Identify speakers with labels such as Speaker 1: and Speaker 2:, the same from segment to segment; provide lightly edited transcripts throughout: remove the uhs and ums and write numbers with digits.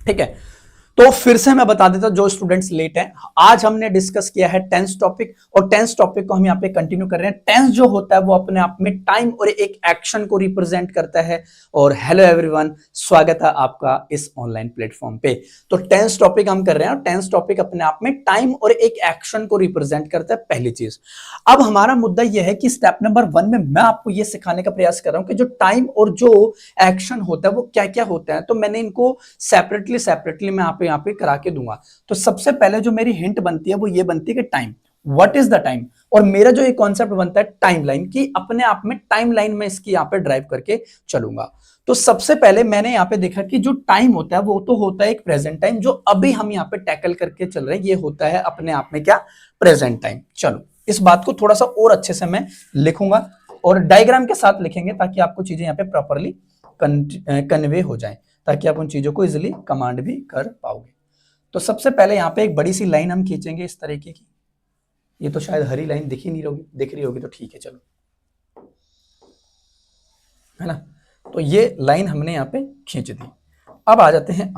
Speaker 1: ठीक है, तो फिर से मैं बता देता हूं जो स्टूडेंट्स लेट हैं, आज हमने डिस्कस किया है टेंस टॉपिक, और टेंस टॉपिक को हम यहाँ पे कंटिन्यू कर रहे हैं। टेंस जो होता है वो अपने आप में टाइम और एक एक्शन को रिप्रेजेंट करता है। और हेलो एवरीवन, स्वागत है आपका इस ऑनलाइन प्लेटफॉर्म पे। तो टेंस टॉपिक हम कर रहे हैं, और टेंस टॉपिक अपने आप में टाइम और एक एक्शन को रिप्रेजेंट करता है, पहली चीज। अब हमारा मुद्दा यह है कि स्टेप नंबर 1 में मैं आपको यह सिखाने का प्रयास कर रहा हूं कि जो टाइम और जो एक्शन होता है वो क्या क्या होता है। तो मैंने इनको सेपरेटली मैं यहाँ पे करा के दूंगा। तो सबसे पहले जो मेरी हिंट बनती है वो ये बनती है कि time, what is the time, और मेरा जो एक कॉन्सेप्ट बनता है टाइमलाइन की, अपने आप में टाइमलाइन में इसकी यहाँ पे ड्राइव करके चलूंगा। तो सबसे पहले मैंने यहाँ पे देखा कि जो टाइम होता है वो तो होता है एक प्रेजेंट टाइम, जो अभी हम यहाँ पे टैकल करके चल रहे हैं ये होता है अपने आप में क्या, प्रेजेंट टाइम। चलो इस बात को थोड़ा सा और अच्छे से मैं लिखूंगा, और डायग्राम के साथ लिखेंगे ताकि आपको चीजें यहाँ पे प्रॉपरली कन्वे हो जाए, ताकि आप उन चीजों को इजिली कमांड भी कर पाओगे। तो सबसे पहले यहाँ पे एक बड़ी सी लाइन हम खींचेंगे इस तरीके की। ये तो शायद हरी लाइन दिख रही होगी तो ठीक है, चलो, है ना। तो ये लाइन हमने यहाँ पे खींच दी। अब आ जाते हैं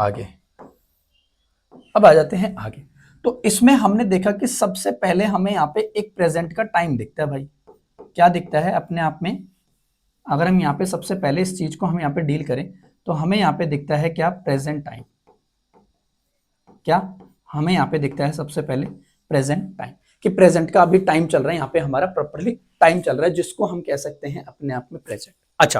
Speaker 1: आगे। तो इसमें हमने देखा कि सबसे पहले हमें यहाँ पे एक प्रेजेंट का टाइम दिखता है। भाई क्या दिखता है अपने आप में, अगर हम यहाँ पे सबसे पहले इस चीज को हम यहाँ पे डील करें तो हमें यहाँ पे दिखता है क्या, प्रेजेंट टाइम। क्या हमें यहाँ पे दिखता है सबसे पहले प्रेजेंट टाइम, कि प्रेजेंट का अभी टाइम चल रहा है, यहाँ पे हमारा प्रॉपर्ली टाइम चल रहा है, जिसको हम कह सकते हैं अपने आप में प्रेजेंट। अच्छा,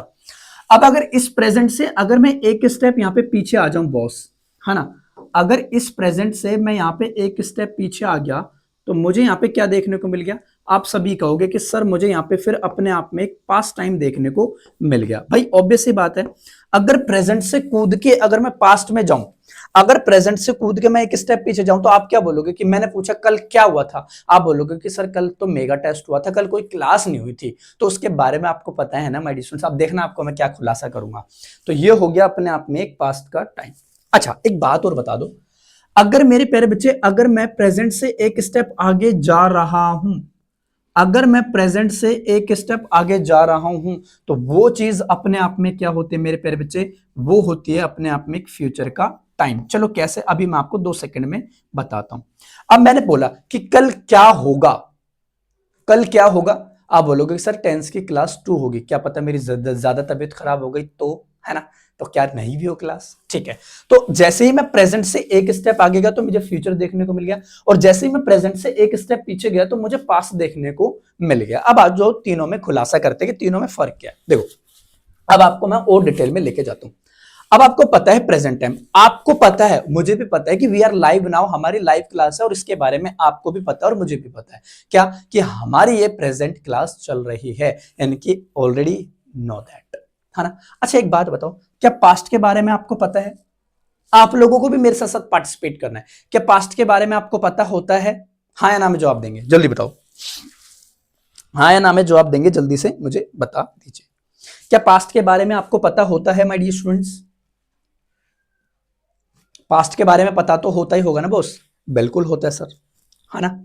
Speaker 1: अब अगर इस प्रेजेंट से अगर मैं एक स्टेप यहाँ पे पीछे आ जाऊं बॉस, है ना, अगर इस प्रेजेंट से मैं यहाँ पे एक स्टेप पीछे आ गया तो मुझे यहाँ पे क्या देखने को मिल गया, आप सभी कहोगे कि सर मुझे यहाँ पे फिर अपने आप में एक पास्ट टाइम देखने को मिल गया। भाई ऑब्वियस सी बात है, अगर प्रेजेंट से कूद के अगर मैं पास्ट में जाऊं, अगर प्रेजेंट से कूद के मैं एक स्टेप पीछे जाऊं तो आप क्या बोलोगे कि मैंने पूछा कल क्या हुआ था, आप बोलोगे कि सर कल तो मेगा टेस्ट हुआ था, कल कोई क्लास नहीं हुई थी, तो उसके बारे में आपको पता है ना माय डियर स्टूडेंट्स। अब देखना आपको मैं क्या खुलासा करूंगा। तो ये हो गया अपने आप में एक पास्ट का टाइम। अच्छा एक बात और बता दो, अगर मेरे प्यारे बच्चे, अगर मैं प्रेजेंट से एक स्टेप आगे जा रहा हूं, अगर मैं प्रेजेंट से एक स्टेप आगे जा रहा हूं तो वो चीज अपने आप में क्या होती है मेरे प्यारे बच्चे, वो होती है अपने आप में एक फ्यूचर का टाइम। चलो कैसे, अभी मैं आपको 2 सेकंड में बताता हूं। अब मैंने बोला कि कल क्या होगा, कल क्या होगा, आप बोलोगे सर टेंस की क्लास 2 होगी, क्या पता मेरी ज्यादा तबीयत खराब हो गई तो, है ना, तो क्या नहीं भी हो क्लास, ठीक है। तो जैसे ही मैं प्रेजेंट से एक स्टेप आगे गया तो मुझे फ्यूचर देखने को मिल गया, और जैसे ही मैं प्रेजेंट से एक स्टेप पीछे गया तो मुझे पास्ट देखने को मिल गया। अब आज जो तीनों में खुलासा करते हैं कि तीनों में फर्क क्या है, देखो अब आपको मैं और डिटेल में लेके जाता हूं। अब आपको पता है प्रेजेंट टाइम, आपको पता है, मुझे भी पता है कि वी आर लाइव नाउ, हमारी लाइव क्लास है, और इसके बारे में आपको भी पता है और मुझे भी पता है क्या, कि हमारी ये प्रेजेंट क्लास चल रही है, यानी कि ऑलरेडी नो दैट, है ना। अच्छा एक बात बताओ, क्या पास्ट के बारे में आपको पता है? आप लोगों को भी मेरे साथ साथ पार्टिसिपेट करना है। क्या पास्ट के बारे में आपको पता होता है? हाँ या ना में जवाब देंगे, जल्दी बताओ, हाँ या ना में जवाब देंगे, जल्दी से मुझे बता दीजिए। क्या पास्ट के बारे में आपको पता होता है माय डियर स्टूडेंट्स? पास्ट के बारे में पता तो होता ही होगा ना बॉस, बिल्कुल होता है सर, है ना।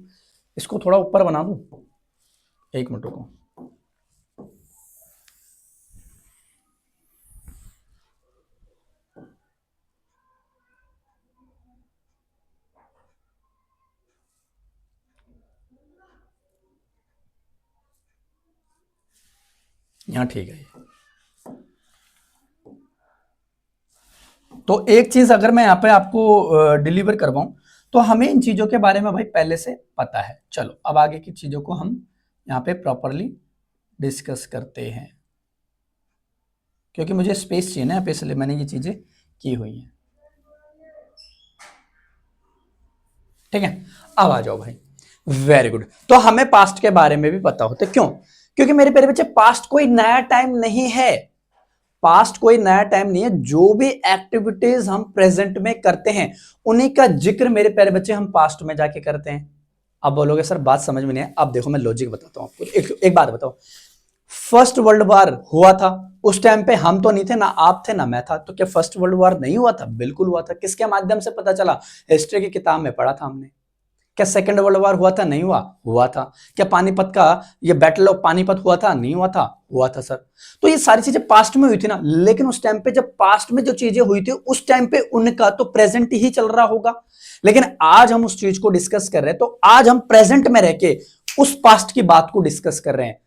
Speaker 1: इसको थोड़ा ऊपर बना दूं, एक मिनट रुको, यहां ठीक है। तो एक चीज अगर मैं यहाँ पे आपको डिलीवर करवाऊं तो हमें इन चीजों के बारे में भाई पहले से पता है। चलो अब आगे की चीजों को हम यहाँ पे प्रॉपरली डिस्कस करते हैं, क्योंकि मुझे स्पेस चाहिए ना, इसलिए मैंने ये चीजें की हुई हैं, ठीक है। अब आ जाओ भाई, वेरी गुड। तो हमें पास्ट के बारे में भी पता होता है, क्यों? क्योंकि मेरे प्यारे बच्चे पास्ट कोई नया टाइम नहीं है, पास्ट कोई नया टाइम नहीं है। जो भी एक्टिविटीज हम प्रेजेंट में करते हैं उन्हीं का जिक्र मेरे प्यारे बच्चे हम पास्ट में जाके करते हैं। अब बोलोगे सर बात समझ में नहीं है, अब देखो मैं लॉजिक बताता हूं आपको। एक बात बताओ, फर्स्ट वर्ल्ड वॉर हुआ था, उस टाइम पे हम तो नहीं थे, ना आप थे ना मैं था, तो क्या फर्स्ट वर्ल्ड वॉर नहीं हुआ था? बिल्कुल हुआ था। किसके माध्यम से पता चला? हिस्ट्री की किताब में पढ़ा था हमने। क्या सेकंड वर्ल्ड वॉर हुआ था? नहीं हुआ, हुआ था। क्या पानीपत का ये बैटल ऑफ पानीपत हुआ था? नहीं हुआ था, हुआ था सर। तो ये सारी चीजें पास्ट में हुई थी ना, लेकिन उस टाइम पे जब पास्ट में जो चीजें हुई थी उस टाइम पे उनका तो प्रेजेंट ही चल रहा होगा, लेकिन आज हम उस चीज को डिस्कस कर रहे हैं, तो आज हम प्रेजेंट में रह के उस पास्ट की बात को डिस्कस कर रहे हैं।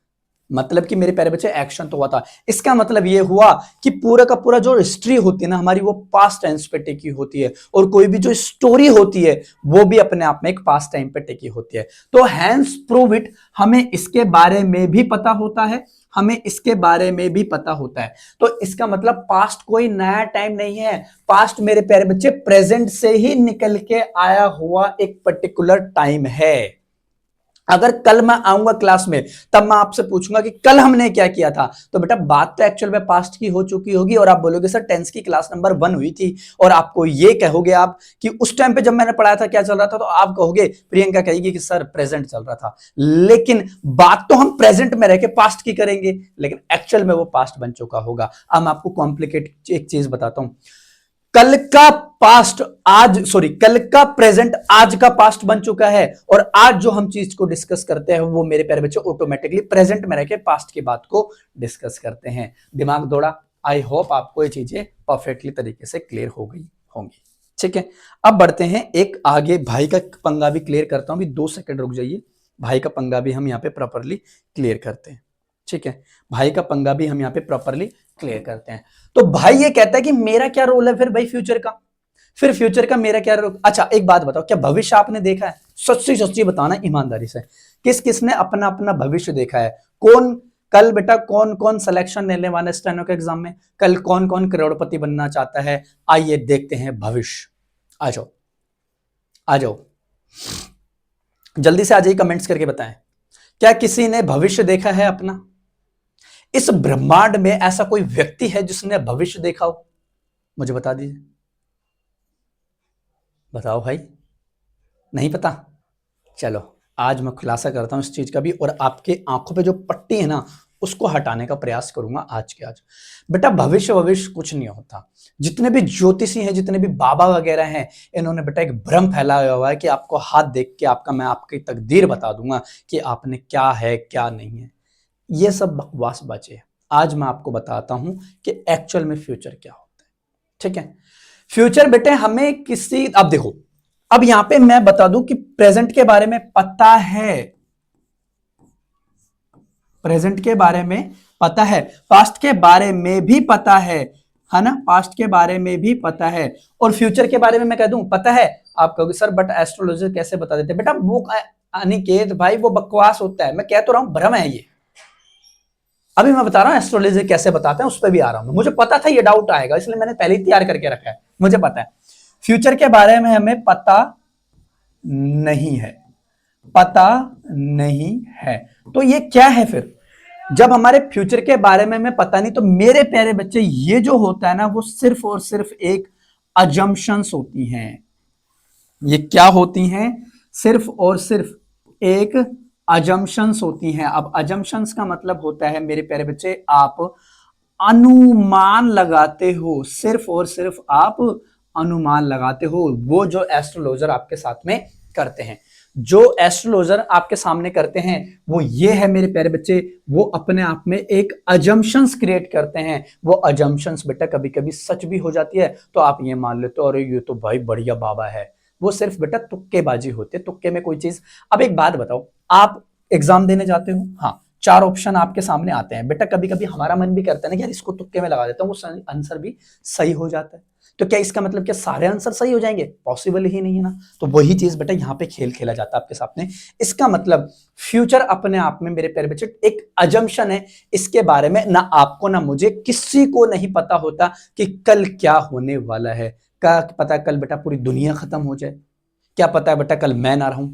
Speaker 1: मतलब कि मेरे प्यारे बच्चे एक्शन तो हुआ था, इसका मतलब ये हुआ कि पूरा का पूरा जो हिस्ट्री होती है ना हमारी, वो पास्ट टेंस पे टिकी होती है, और कोई भी जो स्टोरी होती है वो भी अपने आप में एक पास्ट टाइम पे टिकी होती है। तो हैंस प्रूव इट, हमें इसके बारे में भी पता होता है, हमें इसके बारे में भी पता होता है। तो इसका मतलब पास्ट कोई नया टाइम नहीं है, पास्ट मेरे प्यारे बच्चे प्रेजेंट से ही निकल के आया हुआ एक पर्टिकुलर टाइम है। अगर कल मैं आऊंगा क्लास में, तब मैं आपसे पूछूंगा कि कल हमने क्या किया था, तो बेटा बात तो एक्चुअल में पास्ट की हो चुकी होगी, और आप बोलोगे सर टेंस की क्लास नंबर 1 हुई थी, और आपको ये कहोगे आप कि उस टाइम पे जब मैंने पढ़ाया था क्या चल रहा था, तो आप कहोगे, प्रियंका कहेगी कि सर प्रेजेंट चल रहा था। लेकिन बात तो हम प्रेजेंट में रह के पास्ट की करेंगे, लेकिन एक्चुअल में वो पास्ट बन चुका होगा। अब मैं आपको कॉम्प्लिकेट एक चीज बताता हूं, कल का पास्ट आज, सॉरी, कल का प्रेजेंट आज का पास्ट बन चुका है, और आज जो हम चीज को डिस्कस करते हैं वो मेरे प्यारे बच्चों ऑटोमेटिकली प्रेजेंट में रह के पास्ट की बात को डिस्कस करते हैं। दिमाग दौड़ा? आई होप आपको ये चीजें परफेक्टली तरीके से क्लियर हो गई होंगी। ठीक है, अब बढ़ते हैं एक आगे, भाई का पंगा भी क्लियर करता हूं, भी 2 सेकंड रुक जाइए। भाई का पंगा भी हम यहाँ पे प्रॉपरली क्लियर करते हैं। ठीक है, भाई का पंगा भी हम यहाँ पे प्रॉपरली क्लियर करते हैं। तो भाई ये कहता है कि मेरा क्या रोल है फिर भाई फ्यूचर का, फिर फ्यूचर का मेरा क्या रोल? अच्छा एक बात बताओ, क्या भविष्य आपने देखा है? सच्ची सच्ची बताना ईमानदारी से, किस किसने अपना अपना भविष्य देखा है? कौन कल बेटा कौन कौन सिलेक्शन लेने वाला स्टेनो के एग्जाम में, कल कौन कौन करोड़पति बनना चाहता है? आइए देखते हैं भविष्य। आ जाओ आ जाओ, जल्दी से आ जाइए, कमेंट्स करके बताएं, क्या किसी ने भविष्य देखा है अपना? इस ब्रह्मांड में ऐसा कोई व्यक्ति है जिसने भविष्य देखा हो? मुझे बता दीजिए, बताओ भाई। नहीं पता? चलो आज मैं खुलासा करता हूं इस चीज का भी, और आपके आंखों पे जो पट्टी है ना उसको हटाने का प्रयास करूंगा आज के आज। बेटा भविष्य कुछ नहीं होता। जितने भी ज्योतिषी हैं, जितने भी बाबा वगैरह हैं, इन्होंने बेटा एक भ्रम फैलाया हुआ है कि आपको हाथ देख के मैं आपकी तकदीर बता दूंगा कि आपने क्या है क्या नहीं है। ये सब बकवास बातें है। आज मैं आपको बताता हूं कि एक्चुअल में फ्यूचर क्या होता है। ठीक है, फ्यूचर बेटे हमें किसी, अब देखो, अब यहां पे मैं बता दूं कि प्रेजेंट के बारे में पता है, प्रेजेंट के बारे में पता है, पास्ट के बारे में भी पता है ना, पास्ट के बारे में भी पता है, और फ्यूचर के बारे में मैं कह दूं पता है। आप कहोगे सर बट एस्ट्रोलॉजर कैसे बता देते? बेटा वो अनिकेत भाई वो बकवास होता है, मैं कह तो रहा हूं भ्रम है ये। अभी मैं बता रहा हूं एस्ट्रोलॉजी कैसे बताते हैं, उस पर भी आ रहा हूं। मुझे पता था ये डाउट आएगा, इसलिए मैंने पहले ही तैयार करके रखा है। मुझे पता है फ्यूचर के बारे में हमें पता नहीं है, पता नहीं है। तो ये क्या है फिर? जब हमारे फ्यूचर के बारे में हमें पता नहीं, तो मेरे प्यारे बच्चे ये जो होता है ना वो सिर्फ और सिर्फ एक अजम्पशंस होती हैं। ये क्या होती हैं? सिर्फ और सिर्फ एक अजम्पशंस होती हैं। अब अजम्पशंस का मतलब होता है मेरे प्यारे बच्चे, आप अनुमान लगाते हो, सिर्फ और सिर्फ आप अनुमान लगाते हो। वो जो एस्ट्रोलॉजर आपके साथ में करते हैं, जो एस्ट्रोलॉजर आपके सामने करते हैं, वो ये है मेरे प्यारे बच्चे, वो अपने आप में एक अजम्पशंस क्रिएट करते हैं। वो अजम्पशंस बेटा कभी कभी सच भी हो जाती है, तो आप ये मान लेते हो अरे ये तो भाई बढ़िया बाबा है। वो सिर्फ बेटा तुक्केबाजी होती है, तुक्के में कोई चीज। अब एक बात बताओ, आप एग्जाम देने जाते हो, हाँ 4 ऑप्शन आपके सामने आते हैं बेटा, कभी कभी हमारा मन भी करता है ना कि यार इसको तुक्के में लगा देता हूँ, वो आंसर भी सही हो जाता है। तो क्या इसका मतलब क्या सारे आंसर सही हो जाएंगे? पॉसिबल ही नहीं है ना। तो वही चीज बेटा यहाँ पे खेल खेला जाता है आपके सामने। इसका मतलब फ्यूचर अपने आप में मेरे प्यारे बच्चे एक अजम्पशन है। इसके बारे में ना आपको ना मुझे किसी को नहीं पता होता कि कल क्या होने वाला है। क्या पता कल बेटा पूरी दुनिया खत्म हो जाए, क्या पता है बेटा कल मैं ना रहूं।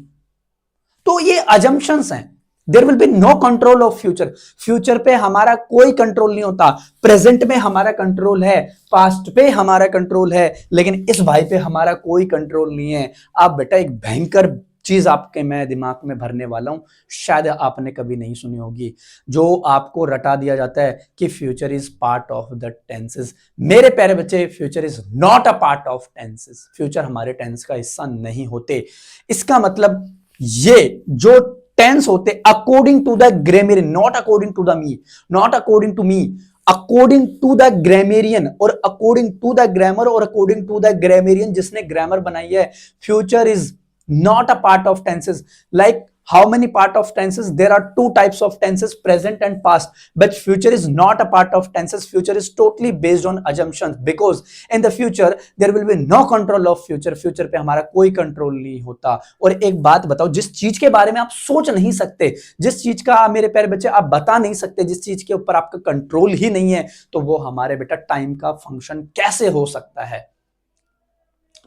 Speaker 1: तो ये अजम्पशंस हैं। There will be no control of future. Future पे हमारा कोई कंट्रोल नहीं होता। प्रेजेंट में हमारा कंट्रोल है, पास्ट पे हमारा कंट्रोल है, लेकिन इस भाई पे हमारा कोई कंट्रोल नहीं है। आप बेटा एक भयंकर चीज आपके मैं दिमाग में भरने वाला हूं, शायद आपने कभी नहीं सुनी होगी, जो आपको रटा दिया जाता है कि future is part of the tenses. मेरे प्यारे बच्चे, future is not a part of tenses. Future हमारे टेंस का हिस्सा नहीं होते। इसका मतलब ये जो टेंस होते according to the grammarian, not according to the me, not according to me, according to the grammarian और अकॉर्डिंग टू द ग्रामर और अकॉर्डिंग टू द ग्रामेरियन जिसने ग्रामर बनाई है, future is not a part of tenses. Like how many part of tenses? There are two types of tenses, present and past, but future is not a part of tenses. Future is totally based on assumptions, because in the future there will be no control of future. Future पे हमारा कोई control नहीं होता। और एक बात बताओ, जिस चीज के बारे में आप सोच नहीं सकते, जिस चीज का मेरे प्यारे बच्चे आप बता नहीं सकते, जिस चीज के ऊपर आपका कंट्रोल ही नहीं है, तो वो हमारे बेटा टाइम का फंक्शन कैसे हो सकता है?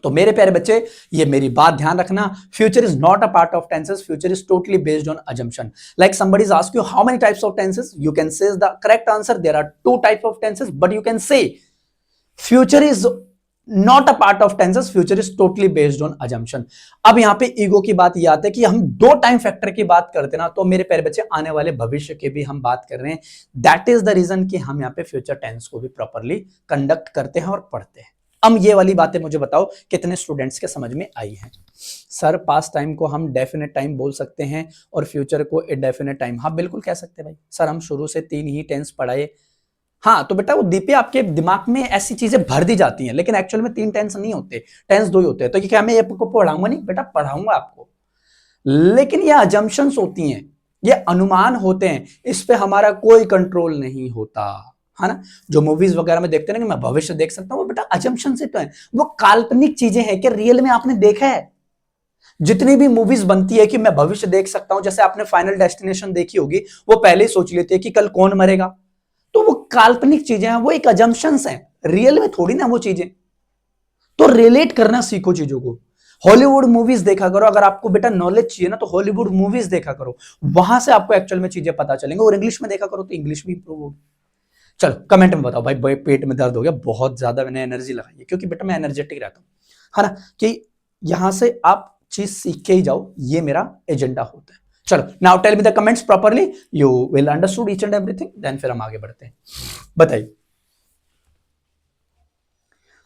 Speaker 1: तो मेरे प्यारे बच्चे, ये मेरी बात ध्यान रखना, future is not a part of tenses, future is totally based on assumption. Like somebody is asked you how many types of tenses, you can say the correct answer, there are two types of tenses, but you can say future is not a part of tenses, future is totally based on assumption. अब यहां पे ego की बात ये आती है कि हम दो टाइम फैक्टर की बात करते ना, तो मेरे प्यारे बच्चे आने वाले भविष्य की भी हम बात कर रहे हैं। दैट इज द रीजन कि हम यहाँ पे फ्यूचर टेंस को भी प्रॉपरली कंडक्ट करते हैं और पढ़ते हैं। अब ये वाली बातें मुझे बताओ कितने स्टूडेंट्स के समझ में आई हैं? सर पास्ट टाइम को हम डेफिनेट टाइम बोल सकते हैं और फ्यूचर को इंडेफिनेट टाइम। हाँ बिल्कुल कह सकते हैं भाई। सर हम शुरू से 3 ही टेंस पढ़ाए। हाँ तो बेटा वो दीपे आपके दिमाग में ऐसी चीजें भर दी जाती हैं, लेकिन एक्चुअल में 3 टेंस नहीं होते, टेंस 2 ही होते हैं। तो क्या मैं आपको पढ़ाऊंगा? नहीं बेटा, पढ़ाऊंगा आपको, लेकिन ये अजम्पशंस होती हैं, ये अनुमान होते हैं, इस पे हमारा कोई कंट्रोल नहीं होता है ना। जो मूवीज वगैरह में देखते हैं ना कि मैं भविष्य देख सकता हूं, वो बेटा अजम्पशन से तो है, वो काल्पनिक चीजें हैं कि रियल में आपने देखा है। जितनी भी मूवीज बनती है कि मैं भविष्य देख सकता हूं, जैसे आपने फाइनल डेस्टिनेशन देखी होगी, वो पहले ही सोच लेते हैं कि कल कौन मरेगा, तो वो काल्पनिक चीजें हैं, वो एक अजम्पशंस हैं, रियल में थोड़ी ना वो चीजें। तो रिलेट करना सीखो चीजों को। हॉलीवुड मूवीज देखा करो, अगर आपको बेटा नॉलेज चाहिए ना तो हॉलीवुड मूवीज देखा करो, वहां से आपको एक्चुअल में चीजें पता चलेंगी। और इंग्लिश में देखा करो तो इंग्लिश भी इंप्रूव होगी। चलो कमेंट में बताओ भाई, पेट में दर्द हो गया बहुत ज्यादा, मैंने एनर्जी लगाई है, क्योंकि बेटा मैं एनर्जेटिक रहता हूं, है ना, कि यहां से आप चीज सीख के ही जाओ, ये मेरा एजेंडा होता है। चलो now tell me the comments properly, you will understood each and everything, then फिर हम आगे बढ़ते हैं। बताइए।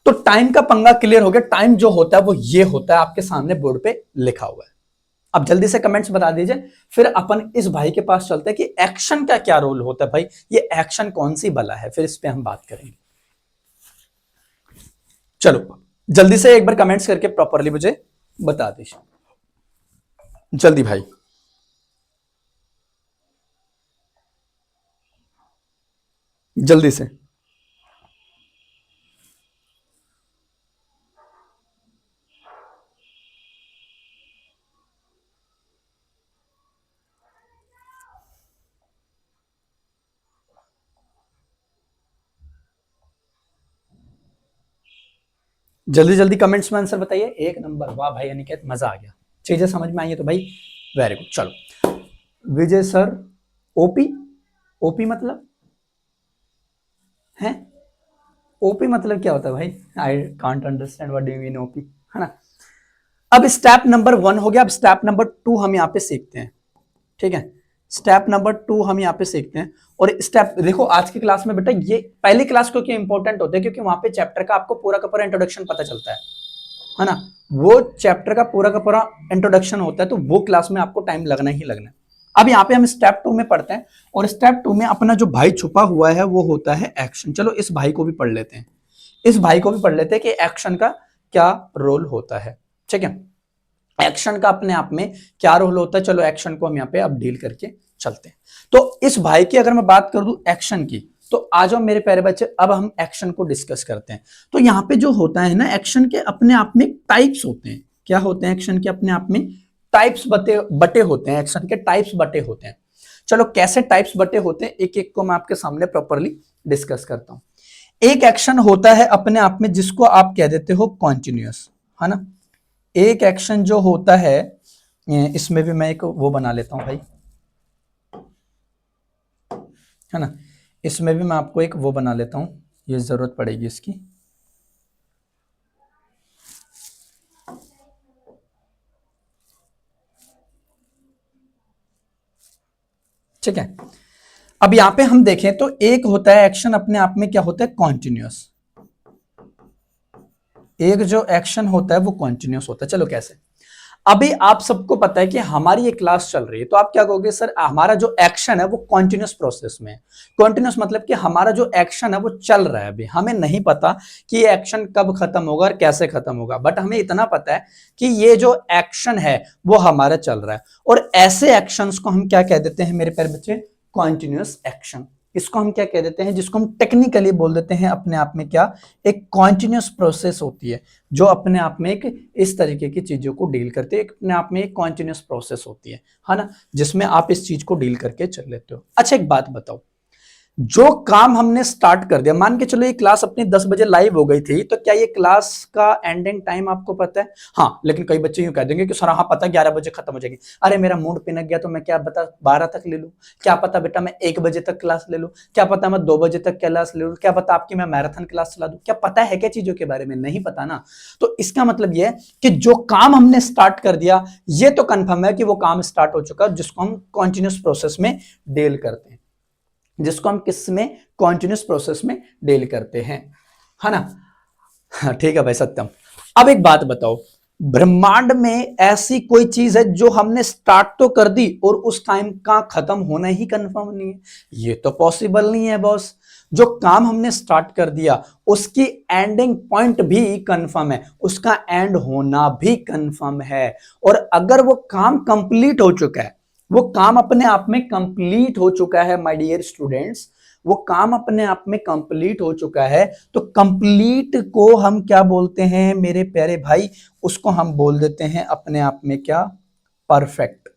Speaker 1: तो टाइम का पंगा क्लियर हो गया। टाइम जो होता है वो ये होता है, आपके सामने बोर्ड पे लिखा हुआ है। अब जल्दी से कमेंट्स बता दीजिए, फिर अपन इस भाई के पास चलते हैं कि एक्शन का क्या रोल होता है। भाई ये एक्शन कौन सी बला है, फिर इस पे हम बात करेंगे। चलो जल्दी से एक बार कमेंट्स करके प्रॉपरली मुझे बता दीजिए, जल्दी भाई। जल्दी से। जल्दी जल्दी कमेंट्स में आंसर बताइए। एक नंबर, वाह भाई अनिकेत, मजा आ गया, चीजें समझ में आई है तो भाई वेरी गुड। चलो विजय सर, ओपी, ओपी मतलब है, ओपी मतलब क्या होता है भाई? I can't understand what do you mean OP, है ना। अब स्टेप नंबर 1 हो गया, अब स्टेप नंबर 2 हम यहाँ पे सीखते हैं, ठीक है। स्टेप नंबर 2 हम यहाँ पे सीखते हैं। और स्टेप देखो, आज की क्लास में बेटा ये पहली क्लास क्योंकि इंपॉर्टेंट होते हैं, क्योंकि वहां पे चैप्टर का आपको पूरा का पूरा इंट्रोडक्शन पता चलता है ना। वो चैप्टर का पूरा इंट्रोडक्शन होता है, तो वो क्लास में आपको टाइम लगना ही लगना है। अब यहाँ पे हम स्टेप 2 में पढ़ते हैं, और स्टेप 2 में अपना जो भाई छुपा हुआ है वो होता है एक्शन। चलो इस भाई को भी पढ़ लेते हैं, इस भाई को भी पढ़ लेते हैं कि एक्शन का क्या रोल होता है, ठीक है। एक्शन का अपने आप में क्या रोल होता है, चलो एक्शन को हम यहाँ पे अब डील करके चलते हैं। तो इस भाई की अगर मैं बात कर दूं एक्शन की, तो आ जाओ मेरे प्यारे बच्चे, अब हम एक्शन को डिस्कस करते हैं। तो यहाँ पे जो होता है ना, एक्शन के अपने आप में टाइप्स होते हैं। क्या होते हैं? एक्शन के अपने आप में टाइप्स बटे होते हैं, एक्शन के टाइप्स बटे होते हैं। चलो कैसे टाइप्स बटे होते हैं, एक एक को मैं आपके सामने प्रॉपरली डिस्कस करता हूं। एक एक्शन होता है अपने आप में जिसको आप कह देते हो कॉन्टिन्यूअस, है ना। एक एक्शन जो होता है, इसमें भी मैं एक वो बना लेता हूं भाई, है ना। इसमें भी मैं आपको एक वो बना लेता हूं, ये जरूरत पड़ेगी इसकी। ठीक है। अब यहां पे हम देखें तो एक होता है एक्शन अपने आप में क्या होता है, कॉन्टिन्यूअस। एक जो एक्शन होता है वो कॉन्टिन्यूअस होता है। चलो कैसे, अभी आप सबको पता है कि हमारी ये क्लास चल रही है, तो आप क्या कहोगे, सर हमारा जो एक्शन है वो कॉन्टिन्यूअस प्रोसेस में है। कॉन्टिन्यूअस मतलब कि हमारा जो एक्शन है वो चल रहा है, अभी हमें नहीं पता कि ये एक्शन कब खत्म होगा और कैसे खत्म होगा, बट हमें इतना पता है कि ये जो एक्शन है वो हमारा चल रहा है। और ऐसे एक्शंस को हम क्या कह देते हैं मेरे प्यारे बच्चे, कॉन्टिन्यूअस एक्शन। इसको हम क्या कह देते हैं, जिसको हम टेक्निकली बोल देते हैं अपने आप में क्या, एक कॉन्टिन्यूअस प्रोसेस होती है, जो अपने आप में एक इस तरीके की चीजों को डील करते हैं, अपने आप में एक कॉन्टिन्यूअस प्रोसेस होती है ना, जिसमें आप इस चीज को डील करके चल लेते हो। अच्छा एक बात बताओ, जो काम हमने स्टार्ट कर दिया, मान के चलो ये क्लास अपनी 10 बजे लाइव हो गई थी, तो क्या ये क्लास का एंडिंग टाइम आपको पता है? हाँ, लेकिन कई बच्चे यूं कह देंगे कि सर हाँ पता है 11 बजे खत्म हो जाएगी। अरे मेरा मूड पिनक गया तो मैं क्या बता 12 तक ले लूं, क्या पता बेटा मैं 1 बजे तक क्लास ले लूं, क्या पता मैं 2 बजे तक क्लास ले लूं, क्या पता आपकी मैं मैराथन क्लास चला दूं, क्या पता है क्या चीजों के बारे में? नहीं पता ना। तो इसका मतलब यह है कि जो काम हमने स्टार्ट कर दिया, ये तो कंफर्म है कि वो काम स्टार्ट हो चुका, जिसको हम कॉन्टिन्यूअस प्रोसेस में डील करते हैं, जिसको हम किस में, कॉन्टिन्यूअस प्रोसेस में डील करते हैं, है ना। हाँ, ठीक है भाई सत्यम। अब एक बात बताओ, ब्रह्मांड में ऐसी कोई चीज है जो हमने स्टार्ट तो कर दी और उस टाइम का खत्म होना ही कंफर्म नहीं है? ये तो पॉसिबल नहीं है बॉस। जो काम हमने स्टार्ट कर दिया उसकी एंडिंग पॉइंट भी कंफर्म है, उसका एंड होना भी कंफर्म है। और अगर वो काम कंप्लीट हो चुका है, वो काम अपने आप में कंप्लीट हो चुका है माय डियर स्टूडेंट्स, वो काम अपने आप में कंप्लीट हो चुका है, तो कंप्लीट को हम क्या बोलते हैं मेरे प्यारे भाई, उसको हम बोल देते हैं अपने आप में क्या, परफेक्ट।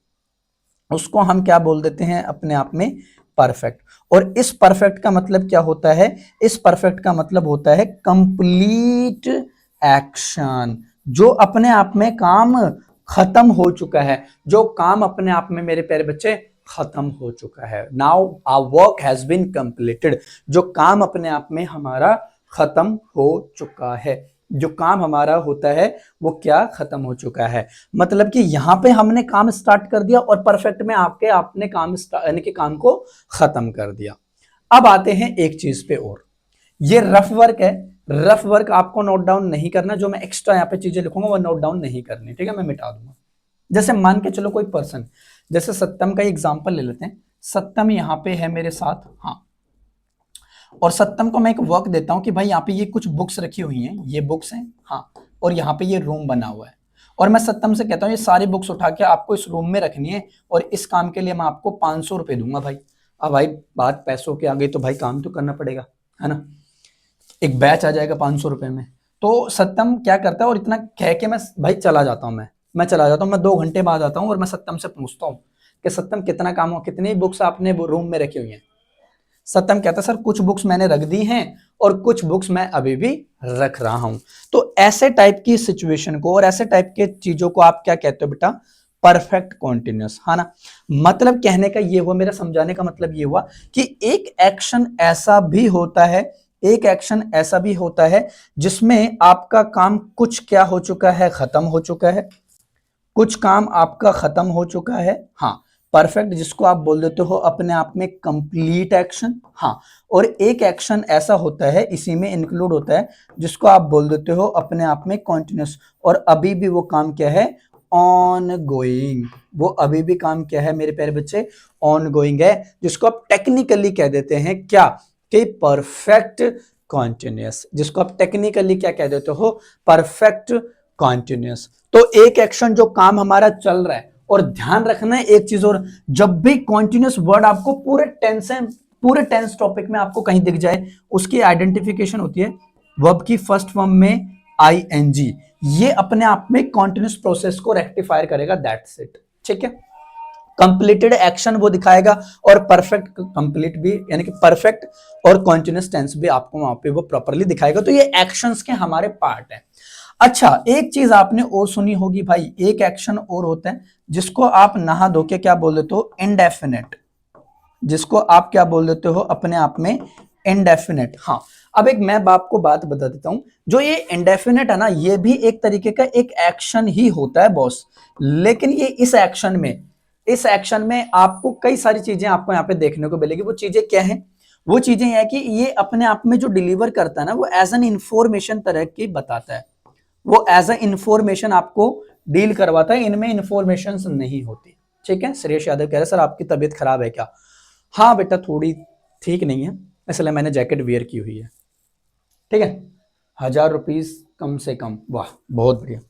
Speaker 1: उसको हम क्या बोल देते हैं अपने आप में, परफेक्ट। और इस परफेक्ट का मतलब क्या होता है, इस परफेक्ट का मतलब होता है कंप्लीट एक्शन, जो अपने आप में काम खत्म हो चुका है, जो काम अपने आप में मेरे प्यारे बच्चे खत्म हो चुका है। Now our work has been completed, जो काम अपने आप में हमारा खत्म हो चुका है, जो काम हमारा होता है वो क्या, खत्म हो चुका है। मतलब कि यहां पे हमने काम स्टार्ट कर दिया और परफेक्ट में आपके आपने काम यानी कि काम को खत्म कर दिया। अब आते हैं एक चीज पे और, ये रफ वर्क है, रफ वर्क आपको नोट डाउन नहीं करना, जो मैं एक्स्ट्रा यहाँ पे चीजें लिखूंगा वो नोट डाउन नहीं करनी, ठीक है, मैं मिटा दूंगा। जैसे मान के चलो कोई पर्सन, जैसे सत्यम का एग्जांपल ले लेते हैं, सत्यम यहाँ पे है मेरे साथ, हाँ, और सत्यम को मैं एक वर्क देता हूं कि भाई यहाँ पे ये कुछ बुक्स रखी हुई हैं, ये बुक्स हैं, हाँ, और यहाँ पे ये रूम बना हुआ है, और मैं सत्यम से कहता हूँ ये सारी बुक्स उठा के आपको इस रूम में रखनी है, और इस काम के लिए मैं आपको 500 रुपए दूंगा भाई। अब भाई बात पैसों के आ गई तो भाई काम तो करना पड़ेगा, है ना, एक बैच आ जाएगा 500 रुपए में। तो सत्यम क्या करता है, और इतना कह के मैं भाई चला जाता हूँ, मैं चला जाता हूँ, मैं 2 घंटे बाद आता हूँ और मैं सत्यम से पूछता हूँ कि सत्यम कितना काम हो, कितनी बुक्स आपने रूम में रखी हुई हैं? सत्यम कहता है सर कुछ बुक्स मैंने रख दी हैं और कुछ बुक्स मैं अभी भी रख रहा हूं। तो ऐसे टाइप की सिचुएशन को और ऐसे टाइप के चीजों को आप क्या कहते हो बेटा, परफेक्ट कॉन्टिन्यूअस, है ना। मतलब कहने का ये हुआ, मेरा समझाने का मतलब ये हुआ कि एक एक्शन ऐसा भी होता है, एक एक्शन ऐसा भी होता है जिसमें आपका काम कुछ क्या हो चुका है, खत्म हो चुका है, कुछ काम आपका खत्म हो चुका है, हाँ, परफेक्ट, जिसको आप बोल देते हो अपने आप में कंप्लीट एक्शन, हाँ। और एक एक्शन ऐसा होता है, इसी में इंक्लूड होता है, जिसको आप बोल देते हो अपने आप में कॉन्टिन्यूस, और अभी भी वो काम क्या है, ऑन गोइंग। वो अभी भी काम क्या है मेरे प्यारे बच्चे, ऑन गोइंग है, जिसको आप टेक्निकली कह देते हैं क्या, कि परफेक्ट कॉन्टिन्यूस, जिसको आप टेक्निकली क्या कह देते हो, परफेक्ट कॉन्टिन्यूस। तो एक एक्शन जो काम हमारा चल रहा है, और ध्यान रखना है एक चीज और, जब भी कॉन्टिन्यूस वर्ड आपको पूरे टेंस टॉपिक में आपको कहीं दिख जाए, उसकी आइडेंटिफिकेशन होती है वर्ब की फर्स्ट फॉर्म में आईएनजी, ये अपने आप में कॉन्टिन्यूस प्रोसेस को रेक्टिफायर करेगा, दैट्स इट, ठीक है। कंप्लीटेड एक्शन वो दिखाएगा, और परफेक्ट कंप्लीट भी, यानी कि परफेक्ट और कॉन्टिन्यूस टेंस भी आपको वहां पे वो प्रॉपर्ली दिखाएगा। तो ये एक्शंस के हमारे पार्ट है। अच्छा, एक चीज आपने और सुनी होगी भाई, एक एक्शन और होता है जिसको आप नहा धो के क्या बोल देते हो, इंडेफिनेट, जिसको आप क्या बोल देते हो अपने आप में, इंडेफिनेट, हाँ। अब एक मैं आपको बात बता देता हूं, जो ये इंडेफिनेट है ना, ये भी एक तरीके का एक एक्शन ही होता है बॉस, लेकिन ये इस एक्शन में इस एक्शन में आपको कई सारी चीजें आपको यहाँ पे देखने को मिलेगी। वो चीजें क्या है? वो चीजें है कि ये अपने आप में जो डिलीवर करता है ना, वो एज एन इंफॉर्मेशन तरह की बताता है, वो एज ए इंफॉर्मेशन आपको डील करवाता है, इनमें इंफॉर्मेशन नहीं होती। ठीक है, श्रेयस यादव कह रहे हैं सर आपकी तबीयत खराब है क्या? हाँ बेटा थोड़ी ठीक नहीं है, इसलिए मैंने जैकेट वेयर की हुई है। ठीक है, 1000 रुपीज कम से कम, वाह बहुत बढ़िया।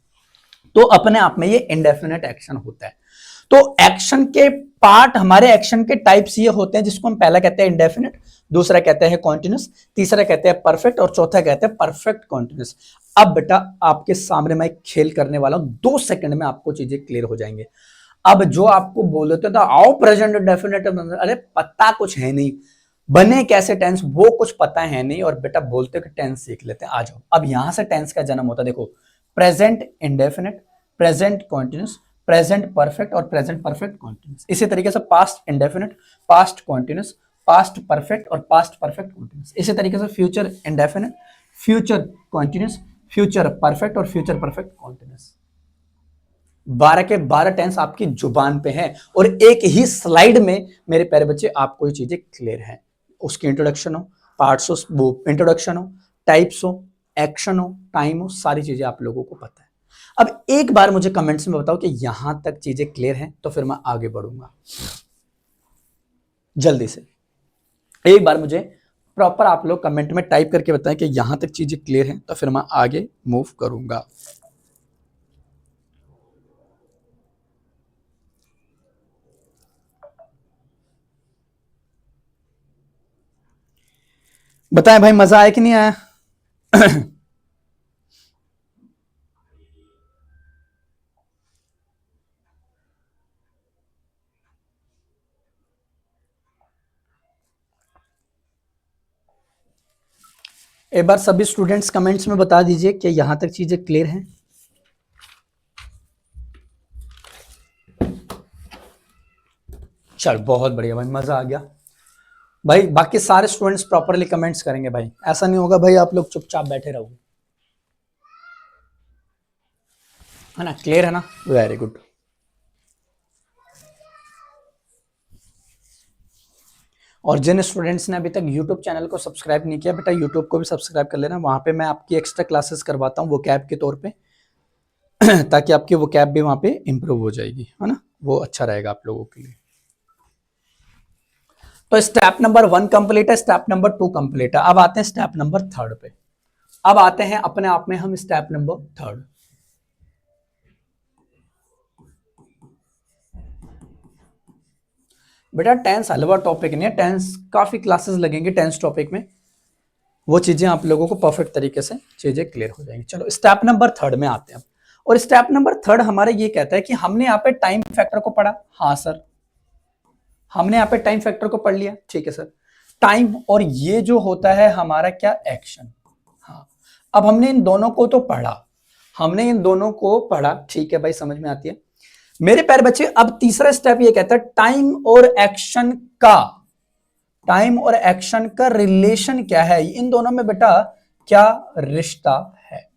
Speaker 1: तो अपने आप में ये इंडेफिनेट एक्शन होता है। तो एक्शन के पार्ट, हमारे एक्शन के टाइप्स ये होते हैं, जिसको हम पहला कहते हैं इंडेफिनेट, दूसरा कहते हैं कॉन्टिन्यूस, तीसरा कहते हैं परफेक्ट और चौथा कहते हैं परफेक्ट कॉन्टिन्यूस। अब बेटा आपके सामने मैं एक खेल करने वाला हूं, 2 सेकंड में आपको चीजें क्लियर हो जाएंगे। अब जो आपको बोल देते थे आओ प्रेजेंट डेफिनेट, अरे पता कुछ है नहीं, बने कैसे टेंस वो कुछ पता है नहीं, और बेटा बोलते कि टेंस सीख लेते हैं, आ जाओ। अब यहां से टेंस का जन्म होता है, देखो present indefinite, present continuous, present perfect और प्रेजेंट परफेक्ट कॉन्टिन्यूस। इसी तरीके से past indefinite, past continuous, past perfect और पास्ट परफेक्ट कॉन्टिन्यूस। इसी तरीके से future indefinite, future continuous, future perfect और फ्यूचर परफेक्ट कॉन्टिन्यूस। 12 के 12 टेंस आपकी जुबान पे हैं, और एक ही स्लाइड में मेरे प्यारे बच्चे आपको ये चीजें क्लियर हैं। उसकी इंट्रोडक्शन हो, पार्ट्स हो, वो इंट्रोडक्शन हो, टाइप्स हो, एक्शन हो, टाइम हो, सारी चीजें आप लोगों को पता है। अब एक बार मुझे कमेंट्स में बताओ कि यहां तक चीजें क्लियर हैं, तो फिर मैं आगे बढ़ूंगा। जल्दी से एक बार मुझे प्रॉपर आप लोग कमेंट में टाइप करके बताएं कि यहां तक चीजें क्लियर हैं, तो फिर मैं आगे मूव करूंगा। बताएं भाई, मजा आया कि नहीं आया? एक बार सभी स्टूडेंट्स कमेंट्स में बता दीजिए कि यहां तक चीजें क्लियर हैं। चल बहुत बढ़िया भाई, मजा आ गया भाई। बाकी सारे स्टूडेंट्स प्रॉपरली कमेंट्स करेंगे भाई, ऐसा नहीं होगा भाई आप लोग चुपचाप बैठे रहोगे, है ना? क्लियर है ना? Very good. और जिन स्टूडेंट्स ने अभी तक यूट्यूब चैनल को सब्सक्राइब नहीं किया, बेटा यूट्यूब को भी सब्सक्राइब कर लेना, वहां पे मैं आपकी एक्स्ट्रा क्लासेस करवाता हूँ वो कैब के तौर पे, ताकि आपकी वो कैब भी वहां पे इंप्रूव हो जाएगी, है ना? वो अच्छा रहेगा आप लोगों के लिए। तो स्टेप नंबर 1 कंप्लीट है, स्टेप नंबर 2 कंप्लीट है। अब आते हैं स्टेप नंबर 3 पे। अब आते हैं अपने आप में हम स्टेप नंबर 3। बेटा टेंस हलवा टॉपिक नहीं है, टेंस काफी क्लासेस लगेंगे टेंस टॉपिक में, वो चीजें आप लोगों को परफेक्ट तरीके से चीजें क्लियर हो जाएंगी। चलो स्टेप नंबर 3 में आते हैं। और स्टेप नंबर 3 हमारे ये कहता है कि हमने यहाँ पे टाइम फैक्टर को पढ़ा, हाँ सर हमने यहाँ पे टाइम फैक्टर को पढ़ लिया, ठीक है सर। टाइम और ये जो होता है हमारा क्या, एक्शन। हाँ अब हमने इन दोनों को तो पढ़ा, हमने इन दोनों को पढ़ा, ठीक है भाई समझ में आती है मेरे प्यारे बच्चे। अब तीसरा स्टेप ये कहता है टाइम और एक्शन का, टाइम और एक्शन का रिलेशन क्या है, इन दोनों में बेटा क्या रिश्ता है।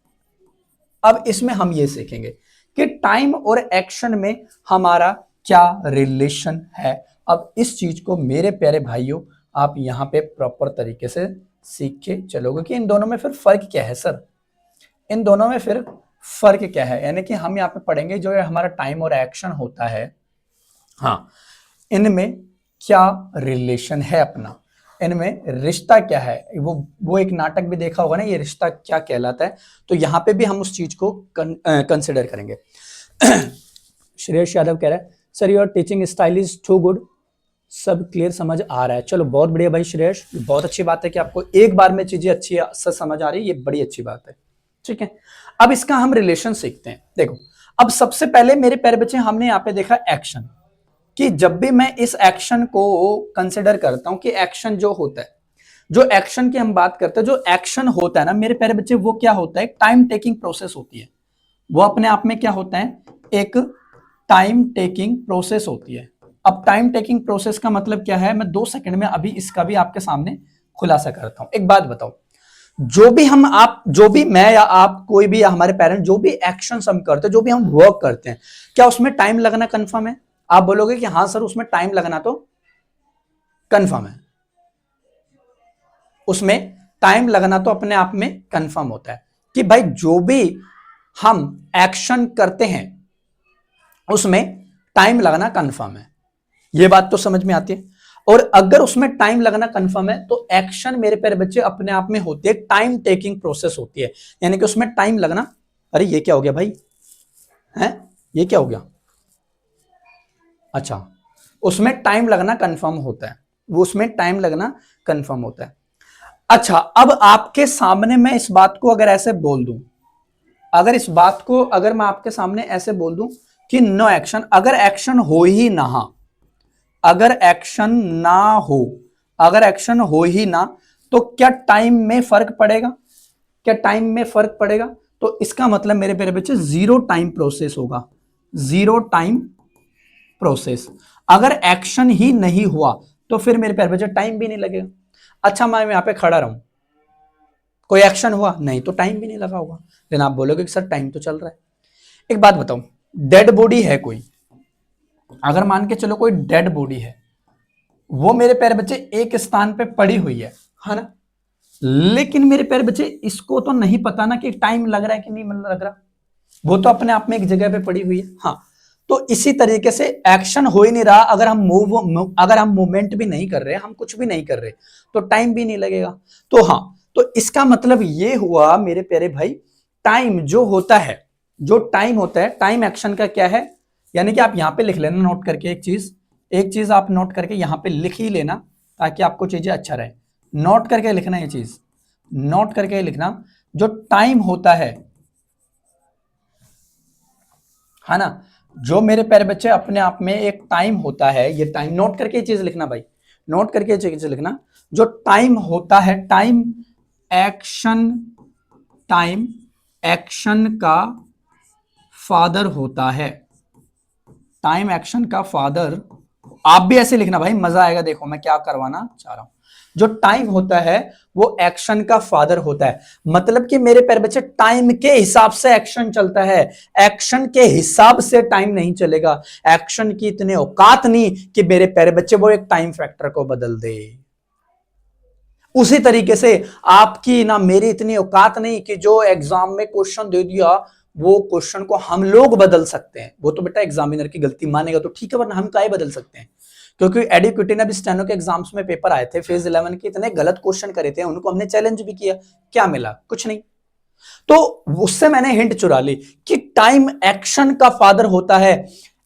Speaker 1: अब इसमें हम ये सीखेंगे कि टाइम और एक्शन में हमारा क्या रिलेशन है। अब इस चीज को मेरे प्यारे भाइयों आप यहां पे प्रॉपर तरीके से सीख के चलोगे कि इन दोनों में फिर फर्क क्या है सर, इन दोनों में फिर फर्क क्या है। यानी कि हम यहाँ पे पढ़ेंगे जो हमारा टाइम और एक्शन होता है, हाँ इनमें क्या रिलेशन है अपना, इनमें रिश्ता क्या है। वो एक नाटक भी देखा होगा ना, ये रिश्ता क्या कहलाता है, तो यहाँ पे भी हम उस चीज को कंसिडर करेंगे। श्रेयस यादव कह रहा है sir your teaching style is too good, सब क्लियर समझ आ रहा है। चलो बहुत बढ़िया भाई श्रेयस, बहुत अच्छी बात है कि आपको एक बार में चीजें अच्छी से समझ आ रही है, ये बड़ी अच्छी बात है। ठीक है, अब इसका हम रिलेशन सीखते हैं। देखो अब सबसे पहले मेरे प्यारे बच्चे हमने यहाँ पे देखा एक्शन, कि जब भी मैं इस एक्शन को कंसिडर करता हूं कि एक्शन जो होता है, जो एक्शन की हम बात करते हैं, जो एक्शन होता है ना मेरे प्यारे बच्चे, वो क्या होता है, टाइम टेकिंग प्रोसेस होती है। वो अपने आप में क्या होता है, एक टाइम टेकिंग प्रोसेस होती है। अब टाइम टेकिंग प्रोसेस का मतलब क्या है, मैं 2 सेकंड में अभी इसका भी आपके सामने खुलासा करता हूं। एक बात बताओ, जो भी मैं या आप, कोई भी या हमारे पेरेंट, जो भी एक्शन हम करते हैं, जो भी हम वर्क करते हैं, क्या उसमें टाइम लगना कंफर्म है? आप बोलोगे कि हाँ सर उसमें टाइम लगना तो कंफर्म है, उसमें टाइम लगना तो अपने आप में कंफर्म होता है कि भाई जो भी हम एक्शन करते हैं उसमें टाइम लगना कंफर्म है। ये बात तो समझ में आती है। और अगर उसमें टाइम लगना कंफर्म है तो एक्शन मेरे प्यारे बच्चे अपने आप में होती है, टाइम टेकिंग प्रोसेस होती है, यानी कि उसमें टाइम लगना। अरे ये क्या हो गया भाई, है ये क्या हो गया, अच्छा उसमें टाइम लगना कंफर्म होता है, वो उसमें टाइम लगना कंफर्म होता है। अच्छा अब आपके सामने मैं इस बात को अगर ऐसे बोल दूं, अगर इस बात को अगर मैं आपके सामने ऐसे बोल दूं कि नो एक्शन, अगर एक्शन हो ही ना, अगर एक्शन ना हो, अगर एक्शन हो ही ना, तो क्या टाइम में फर्क पड़ेगा, क्या टाइम में फर्क पड़ेगा? तो इसका मतलब मेरे प्यारे बच्चे जीरो टाइम प्रोसेस होगा, जीरो टाइम प्रोसेस। अगर एक्शन ही नहीं हुआ तो फिर मेरे प्यारे बच्चे टाइम भी नहीं लगेगा। अच्छा मैं यहां पे खड़ा रहूं, कोई एक्शन हुआ नहीं तो टाइम भी नहीं लगा होगा, लेकिन आप बोलोगे कि सर टाइम तो चल रहा है। एक बात बताऊं, डेड बॉडी है कोई, अगर मान के चलो कोई डेड बॉडी है, वो मेरे प्यारे बच्चे एक स्थान पे पड़ी हुई है ना, लेकिन मेरे प्यारे बच्चे इसको तो नहीं पता ना कि टाइम लग रहा है कि नहीं लग रहा, वो तो अपने आप में एक जगह पे पड़ी हुई है। हाँ तो इसी तरीके से एक्शन हो ही नहीं रहा, अगर हम मूवमेंट भी नहीं कर रहे, हम कुछ भी नहीं कर रहे, तो टाइम भी नहीं लगेगा। तो हाँ, तो इसका मतलब ये हुआ मेरे प्यारे भाई, टाइम जो होता है, जो टाइम होता है, टाइम एक्शन का क्या है, यानी कि आप यहां पे लिख लेना नोट करके, एक चीज आप नोट करके यहां पे लिख ही लेना ताकि आपको चीजें अच्छा रहे। नोट करके लिखना, ये चीज नोट करके लिखना, जो टाइम होता है ना, जो मेरे प्यारे बच्चे अपने आप में एक टाइम होता है, ये टाइम नोट करके ये चीज लिखना भाई, नोट करके ये चीज लिखना, जो टाइम होता है, टाइम एक्शन, टाइम एक्शन का फादर होता है, टाइम एक्शन का फादर। आप भी ऐसे लिखना भाई, मजा आएगा, देखो मैं क्या करवाना चाह रहा हूं। जो टाइम होता है वो एक्शन का फादर होता है, मतलब कि मेरे प्यारे बच्चे टाइम के हिसाब से एक्शन चलता है, एक्शन के हिसाब से टाइम नहीं चलेगा। एक्शन की इतने औकात नहीं कि मेरे प्यारे बच्चे वो एक टाइम फैक्टर को बदल दे, उसी तरीके से आपकी ना मेरी इतनी औकात नहीं कि जो एग्जाम में क्वेश्चन दे दिया वो क्वेश्चन को हम लोग बदल सकते हैं। वो तो बेटा एग्जामिनर की गलती मानेगा तो ठीक है, वरना हम काहे बदल सकते हैं। क्योंकि एडुकेटी ने भी स्टेनो के एग्जाम्स में पेपर आए थे फेज 11 के, इतने गलत क्वेश्चन करे थे, उनको हमने चैलेंज भी किया, क्या मिला, कुछ नहीं। तो उससे मैंने हिंट चुरा ली कि टाइम एक्शन का फादर होता है,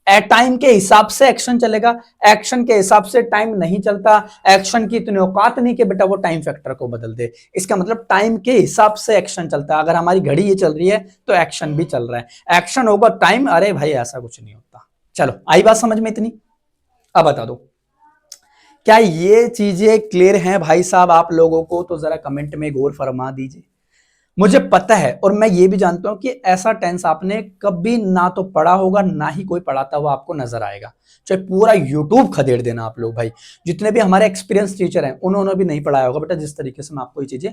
Speaker 1: टाइम के हिसाब से एक्शन चलेगा, एक्शन के हिसाब से टाइम नहीं चलता, एक्शन की इतनी औकात नहीं कि बेटा वो टाइम फैक्टर को बदल दे। इसका मतलब टाइम के हिसाब से एक्शन चलता है, अगर हमारी घड़ी ये चल रही है तो एक्शन भी चल रहा है, एक्शन होगा टाइम, अरे भाई ऐसा कुछ नहीं होता। चलो आई बात समझ में इतनी, अब बता दो क्या ये चीजें क्लियर हैं भाई साहब आप लोगों को? तो जरा कमेंट में गौर फरमा दीजिए। मुझे पता है और मैं ये भी जानता हूं कि ऐसा टेंस आपने कभी ना तो पढ़ा होगा, ना ही कोई पढ़ाता हुआ आपको नजर आएगा, चाहे पूरा यूट्यूब खदेड़ देना आप लोग भाई, जितने भी हमारे एक्सपीरियंस टीचर हैं उन्होंने भी नहीं पढ़ाया होगा बेटा जिस तरीके से मैं आपको ये चीजें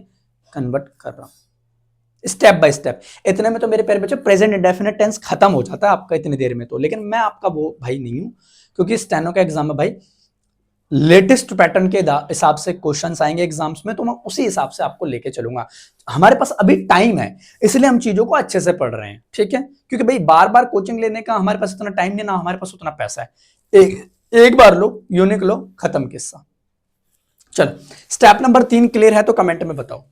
Speaker 1: कन्वर्ट कर रहा हूं स्टेप बाय स्टेप। इतने में तो मेरे प्यारे बच्चे प्रेजेंट इंडेफिनिट टेंस खत्म हो जाता है आपका इतनी देर में तो, लेकिन मैं आपका वो भाई नहीं हूं, क्योंकि स्टेनो का एग्जाम है भाई, लेटेस्ट पैटर्न के हिसाब से क्वेश्चंस आएंगे एग्जाम्स में, तो मैं उसी हिसाब से आपको लेके चलूंगा। हमारे पास अभी टाइम है इसलिए हम चीजों को अच्छे से पढ़ रहे हैं, ठीक है, क्योंकि भाई बार बार कोचिंग लेने का हमारे पास इतना टाइम नहीं, ना हमारे पास उतना पैसा है। एक बार लो, यूनिक लो, खत्म किस्सा। चलो स्टेप नंबर 3 क्लियर है तो कमेंट में बताओ,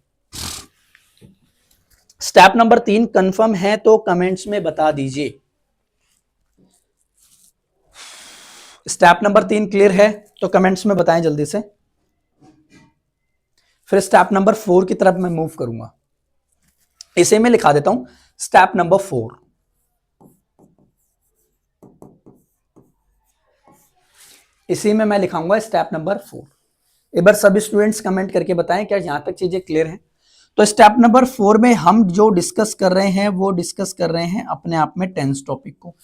Speaker 1: स्टेप नंबर 3 कंफर्म है तो कमेंट्स में बता दीजिए। स्टेप नंबर 3 क्लियर है तो कमेंट्स में बताएं जल्दी से। फिर स्टेप नंबर 4 की तरफ मैं मूव करूंगा, इसे मैं लिखा देता हूं स्टेप नंबर 4। इसी में मैं लिखाऊंगा स्टेप नंबर 4। एक बार सभी स्टूडेंट्स कमेंट करके बताएं क्या यहां तक चीजें क्लियर हैं। तो स्टेप नंबर 4 में हम जो डिस्कस कर रहे हैं वो डिस्कस कर रहे हैं अपने आप में टेंस टॉपिक को,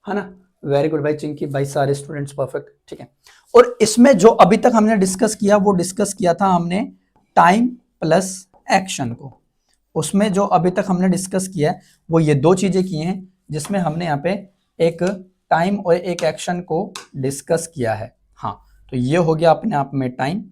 Speaker 1: है ना। वेरी गुड भाई चिंकी भाई, सारे स्टूडेंट्स परफेक्ट, ठीक है। और इसमें जो अभी तक हमने डिस्कस किया वो डिस्कस किया था हमने टाइम प्लस एक्शन को, उसमें जो अभी तक हमने डिस्कस किया वो ये दो चीजें की हैं, जिसमें हमने यहाँ पे एक टाइम और एक एक्शन को डिस्कस किया है। हाँ, तो ये हो गया अपने आप में टाइम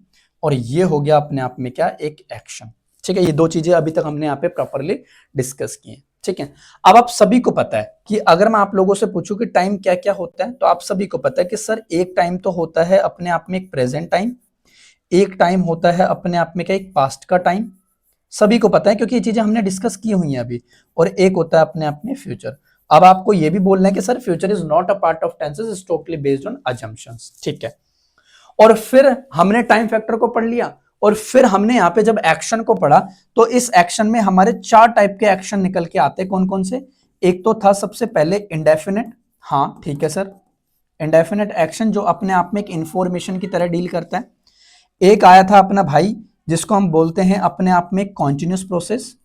Speaker 1: और ये हो गया अपने आप में क्या, एक एक्शन। ठीक है, ये दो चीजें अभी तक हमने यहाँ पे प्रॉपरली डिस्कस की हैं। ठीक है, अब आप सभी को पता है कि अगर मैं आप लोगों से पूछूं कि टाइम क्या क्या होता है, तो आप सभी को पता है कि सर एक टाइम तो होता है अपने आप में एक प्रेजेंट टाइम, एक टाइम होता है अपने आप में क्या, एक पास्ट का टाइम। सभी को पता है क्योंकि ये चीजें हमने डिस्कस की हुई हैं अभी। और एक होता है अपने आप में फ्यूचर। अब आपको ये भी बोलना है कि sir future is not a part of tenses, is totally based on assumptions. ठीक है, और फिर हमने टाइम फैक्टर को पढ़ लिया और फिर हमने यहाँ पे जब एक्शन को पढ़ा तो इस एक्शन में हमारे चार टाइप के एक्शन निकल के आते हैं। कौन कौन से? एक तो था सबसे पहले इंडेफिनेट। हाँ ठीक है सर, इंडेफिनेट एक्शन जो अपने आप में एक इंफॉर्मेशन की तरह डील करता है। एक आया था अपना भाई जिसको हम बोलते हैं अपने आप में कॉन्टिन्यूस प्रोसेस।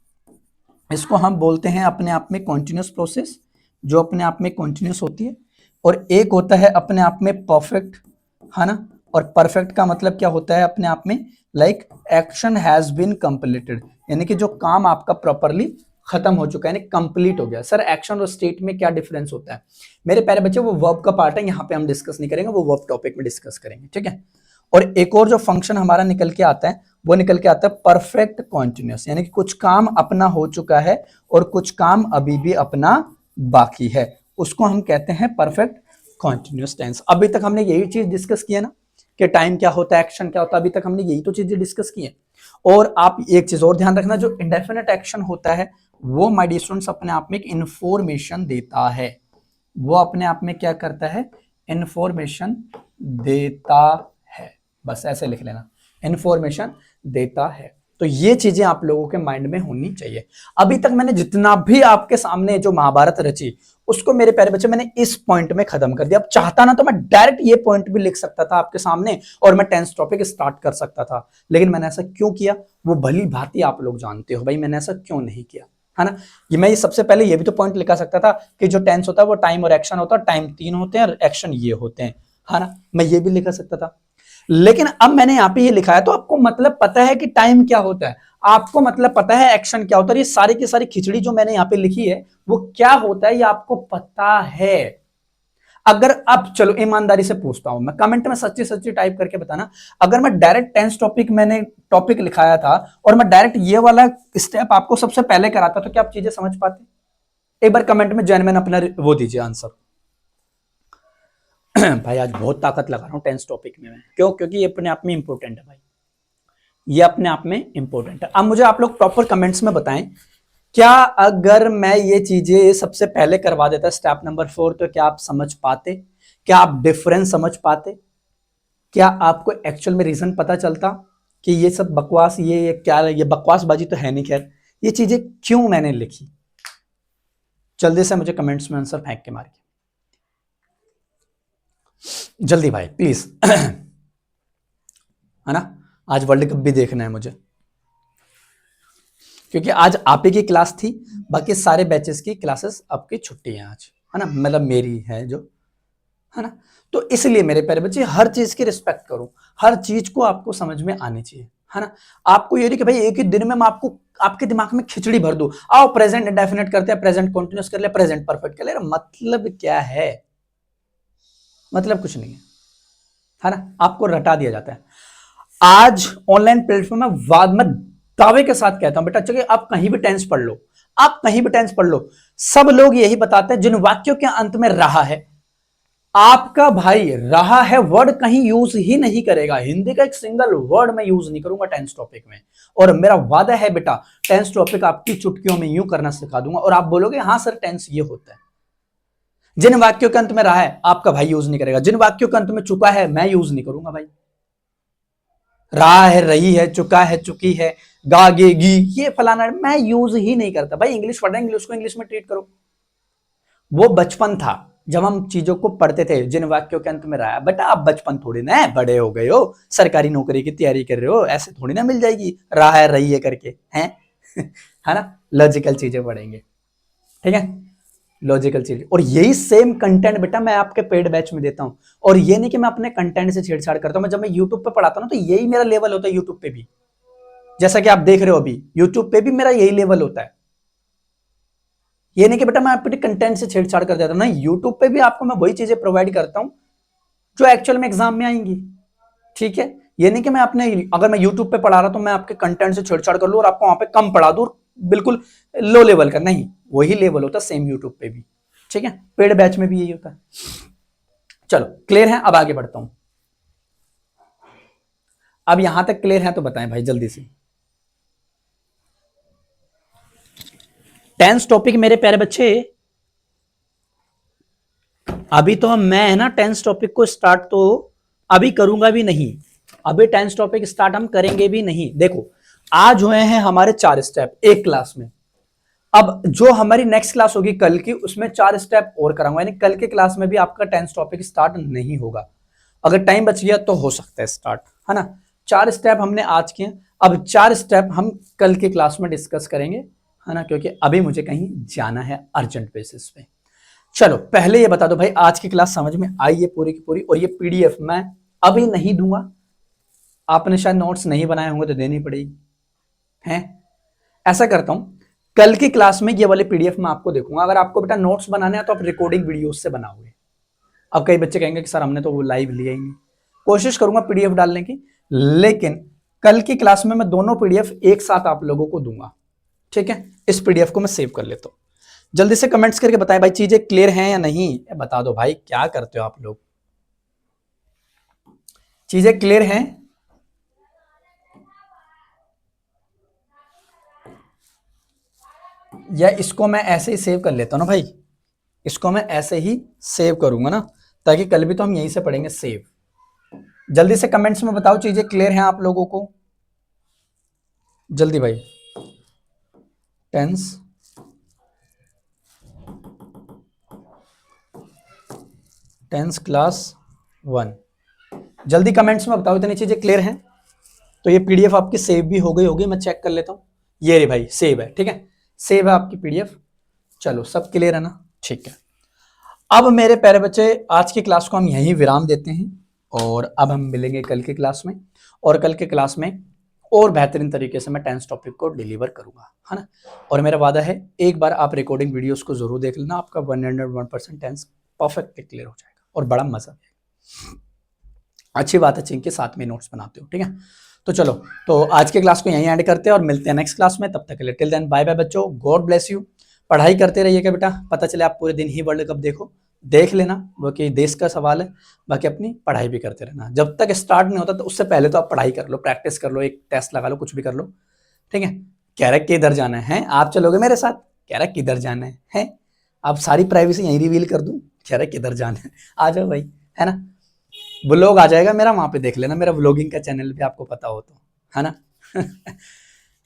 Speaker 1: इसको हम बोलते हैं अपने आप में कॉन्टिन्यूस प्रोसेस, जो अपने आप में कॉन्टिन्यूस होती है। और एक होता है अपने आप में परफेक्ट, है ना। और परफेक्ट का मतलब क्या होता है अपने आप में, like action has been completed, यानी कि जो काम आपका प्रॉपरली खत्म हो चुका है, यानी कंप्लीट हो गया। सर एक्शन और स्टेट में क्या डिफरेंस होता है मेरे प्यारे बच्चे? वो वर्ब का पार्ट है, यहाँ पे हम डिस्कस नहीं करेंगे, वो वर्ब टॉपिक में डिस्कस करेंगे। ठीक है, और एक और जो फंक्शन हमारा निकल के आता है वो निकल के आता है परफेक्ट कॉन्टिन्यूस, यानी कि कुछ काम अपना हो चुका है और कुछ काम अभी भी अपना बाकी है, उसको हम कहते हैं परफेक्ट कॉन्टिन्यूस टेंस। अभी तक हमने यही चीज डिस्कस की है ना कि टाइम क्या होता है, एक्शन क्या होता है, अभी तक हमने यही तो चीजें डिस्कस की है। और आप एक चीज और ध्यान रखना, जो इंडेफिनेट एक्शन होता है वो माय डियर स्टूडेंट्स अपने आप में एक इंफॉर्मेशन देता है। वो अपने आप में क्या करता है? इंफॉर्मेशन देता है। बस ऐसे लिख लेना, इंफॉर्मेशन देता है। तो ये चीजें आप लोगों के माइंड में होनी चाहिए। अभी तक मैंने जितना भी आपके सामने जो महाभारत रची उसको मेरे प्यारे बच्चे मैंने इस पॉइंट में खत्म कर दिया। अब चाहता ना तो मैं डायरेक्ट ये पॉइंट भी लिख सकता था आपके सामने और मैं टेंस टॉपिक स्टार्ट कर सकता था, लेकिन मैंने ऐसा क्यों किया वो भली भांति आप लोग जानते हो भाई, मैंने ऐसा क्यों नहीं किया, है ना। ये सबसे पहले ये भी तो पॉइंट लिखा सकता था कि जो टेंस होता है वो टाइम और एक्शन होता है, टाइम 3 होते हैं और एक्शन ये होते हैं, है ना। मैं ये भी लिखा सकता था, लेकिन अब मैंने यहां पे ये लिखा है तो आपको मतलब पता है कि टाइम क्या होता है, आपको मतलब पता है एक्शन क्या होता है। ये सारी की सारी खिचड़ी जो मैंने यहां पे लिखी है वो क्या होता है ये आपको पता है। अगर अब चलो ईमानदारी से पूछता हूं मैं, कमेंट में सच्ची सच्ची टाइप करके बताना, अगर मैं डायरेक्ट टेंस टॉपिक मैंने टॉपिक लिखाया था और मैं डायरेक्ट ये वाला स्टेप आपको सबसे पहले कराता तो क्या आप चीजें समझ पाते? एक बार कमेंट में जेन्युइन अपना वो दीजिए आंसर। भाई आज बहुत ताकत लगा रहा हूं टेंस टॉपिक में मैं, क्यों? क्योंकि ये अपने आप में इंपॉर्टेंट है भाई, ये अपने आप में इंपॉर्टेंट है। अब मुझे आप लोग प्रॉपर कमेंट्स में बताएं, क्या अगर मैं ये चीजें सबसे पहले करवा देता स्टेप नंबर 4 तो क्या आप समझ पाते? क्या आप डिफरेंस समझ पाते? क्या आपको एक्चुअल में रीजन पता चलता कि ये सब बकवास, ये क्या, ये बकवासबाजी तो है नहीं, खैर ये चीजें क्यों मैंने लिखी? जल्दी से मुझे कमेंट्स में आंसर फेंक के मारिए जल्दी भाई प्लीज। है ना, आज वर्ल्ड कप भी देखना है मुझे, क्योंकि आज आप ही की क्लास थी, बाकी सारे बैचेस की क्लासेस आपकी छुट्टी है आज, है ना, मतलब मेरी है जो, है ना। तो इसलिए मेरे प्यारे बच्चे हर चीज की रिस्पेक्ट करो, हर चीज को आपको समझ में आनी चाहिए, है ना। आपको ये नहीं कि भाई एक ही दिन में मैं आपको आपके दिमाग में खिचड़ी भर दूं, आओ प्रेजेंट इंडेफिनिट करते हैं, प्रेजेंट कंटीन्यूअस कर ले, प्रेजेंट परफेक्ट कर ले, मतलब क्या है? मतलब कुछ नहीं है ना, आपको रटा दिया जाता है। आज ऑनलाइन प्लेटफॉर्म में वाद में दावे के साथ कहता हूं बेटा, चलिए आप कहीं भी टेंस पढ़ लो, आप कहीं भी टेंस पढ़ लो, सब लोग यही बताते हैं जिन वाक्यों के अंत में रहा है, आपका भाई रहा है वर्ड कहीं यूज ही नहीं करेगा, हिंदी का एक सिंगल वर्ड मैं यूज नहीं करूंगा टेंस टॉपिक में। और मेरा वादा है बेटा टेंस टॉपिक आपकी चुटकियों में यूं करना सिखा दूंगा और आप बोलोगे हां सर टेंस ये होता है। जिन वाक्यों के अंत में रहा है आपका भाई यूज नहीं करेगा, जिन वाक्यों के अंत में चुका है मैं यूज नहीं करूंगा भाई। रहा है, रही है, चुका है, चुकी है, गागेगी, ये फलाना मैं यूज ही नहीं करता भाई। इंग्लिश पढ़ रहे हैं, इंग्लिश को इंग्लिश में ट्रीट करो। वो बचपन था जब हम चीजों को पढ़ते थे, जिन वाक्यों के अंत में रहा है। बेटा आप बचपन थोड़ी ना है, बड़े हो गए हो, सरकारी नौकरी की तैयारी कर रहे हो, ऐसे थोड़ी ना मिल जाएगी रहा है रही है करके, हैं? है ना, लॉजिकल चीजें पढ़ेंगे, ठीक है, लॉजिकल चीजें। और यही सेम कंटेंट बेटा मैं आपके पेड बैच में देता हूं, और ये नहीं कि मैं अपने कंटेंट से छेड़छाड़ करता हूं। मैं जब मैं यूट्यूब पे पढ़ाता हूं ना तो यही मेरा लेवल होता है यूट्यूब पे भी, जैसा कि आप देख रहे हो अभी यूट्यूब पे भी मेरा यही लेवल होता है। ये नहीं कि बेटा मैं अपने कंटेंट से छेड़छाड़ कर देता हूं, नहीं, यूट्यूब पे भी आपको मैं वही चीजें प्रोवाइड करता हूं जो एक्चुअल में एग्जाम में आएंगी, ठीक है। ये नहीं कि मैं अपने, अगर मैं यूट्यूब पे पढ़ा रहा तो मैं आपके कंटेंट से छेड़छाड़ कर लूं और आपको वहां पे कम पढ़ा दूं, बिल्कुल लो लेवल का, नहीं, वही लेवल होता है सेम यूट्यूब पे भी, ठीक है। पेड बैच में भी यही होता है। चलो क्लियर है, अब आगे बढ़ता हूं। अब यहां तक क्लियर है तो बताएं भाई जल्दी से। टेंस टॉपिक मेरे प्यारे बच्चे, अभी तो मैं है ना टेंस टॉपिक को स्टार्ट तो अभी करूंगा भी नहीं, अभी टेंस टॉपिक स्टार्ट हम करेंगे भी नहीं। देखो आज हुए हैं हमारे 4 स्टेप एक क्लास में, अब जो हमारी नेक्स्ट क्लास होगी कल की, उसमें 4 स्टेप और कराऊंगा, यानी कल के क्लास में भी आपका टेंस टॉपिक स्टार्ट नहीं होगा। अगर टाइम बच गया तो हो सकता है स्टार्ट, है ना। 4 स्टेप हमने आज किए, अब 4 स्टेप हम कल की क्लास में डिस्कस करेंगे, है ना, क्योंकि अभी मुझे कहीं जाना है अर्जेंट बेसिस पे। चलो पहले ये बता दो भाई, आज की क्लास समझ में आई है पूरी की पूरी, और ये पीडीएफ मैं अभी नहीं दूंगा, आपने शायद नोट्स नहीं बनाए होंगे तो देनी पड़ेगी, हैं। ऐसा करता हूं, कल की क्लास में ये वाले पीडीएफ मैं आपको देखूंगा, अगर आपको बेटा नोट्स बनाने हैं तो आप रिकॉर्डिंग वीडियोस से बनाओगे। अब कई बच्चे कहेंगे कि सर हमने तो वो लाइव लिया ही नहीं, कोशिश करूंगा पीडीएफ डालने की, लेकिन कल की क्लास में मैं दोनों पीडीएफ एक साथ आप लोगों को दूंगा, ठीक है। इस पीडीएफ को मैं सेव कर लेता हूं, जल्दी से कमेंट्स करके बताएं भाई चीजें क्लियर हैं या नहीं, बता दो भाई, क्या करते हो आप लोग, चीजें क्लियर हैं? या इसको मैं ऐसे ही सेव कर लेता हूं ना भाई, इसको मैं ऐसे ही सेव करूंगा ना, ताकि कल भी तो हम यहीं से पढ़ेंगे सेव। जल्दी से कमेंट्स में बताओ चीजें क्लियर हैं आप लोगों को, जल्दी भाई। टेंस क्लास 1, जल्दी कमेंट्स में बताओ इतनी चीजें क्लियर हैं। तो ये पीडीएफ आपकी सेव भी हो गई होगी, मैं चेक कर लेता हूँ। ये रे भाई सेव है, ठीक है, सेव है आपकी पीडीएफ। चलो सब क्लियर है ना, ठीक है। अब मेरे प्यारे बच्चे आज की क्लास को हम यहीं विराम देते हैं, और अब हम मिलेंगे कल की क्लास में, और कल के क्लास में और बेहतरीन तरीके से मैं टेंस टॉपिक को डिलीवर करूंगा, है ना। और मेरा वादा है एक बार आप रिकॉर्डिंग वीडियोस को जरूर देख लेना, आपका 101% टेंस परफेक्टली क्लियर हो जाएगा और बड़ा मजा आएगा। अच्छी बात है चिंकी साथ में नोट्स बनाते हो, ठीक है। तो चलो, तो आज के क्लास को यहीं एंड करते हैं और मिलते हैं नेक्स्ट क्लास में, तब तक के लिए टिल देन बाय बाय बच्चों, गॉड ब्लेस यू। पढ़ाई करते रहिएगा बेटा, पता चले आप पूरे दिन ही वर्ल्ड कप देखो, देख लेना, वो कि देश का सवाल है, बाकी अपनी पढ़ाई भी करते रहना। जब तक स्टार्ट नहीं होता तो उससे पहले तो आप पढ़ाई कर लो, प्रैक्टिस कर लो, एक टेस्ट लगा लो, कुछ भी कर लो, ठीक है। कह रहा किधर जाना है, आप चलोगे मेरे साथ, कह रहा किधर जाना है, आप सारी प्राइवेसी यहीं रिवील कर दूं, कह रहा किधर जाना है, आ जाओ भाई, है ना। व्लॉग आ जाएगा मेरा, वहां पे देख लेना, मेरा व्लॉगिंग का चैनल भी आपको पता हो तो, है ना।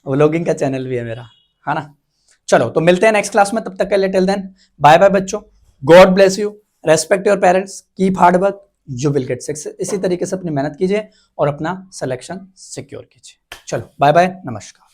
Speaker 1: व्लॉगिंग का चैनल भी है मेरा, है ना। चलो तो मिलते हैं नेक्स्ट क्लास में, तब तक के लिए टिल देन बाय बाय बच्चों, God bless you, respect your parents, keep hard work, you will get success. इसी तरीके से अपनी मेहनत कीजिए और अपना सिलेक्शन सिक्योर कीजिए। चलो बाय बाय, नमस्कार।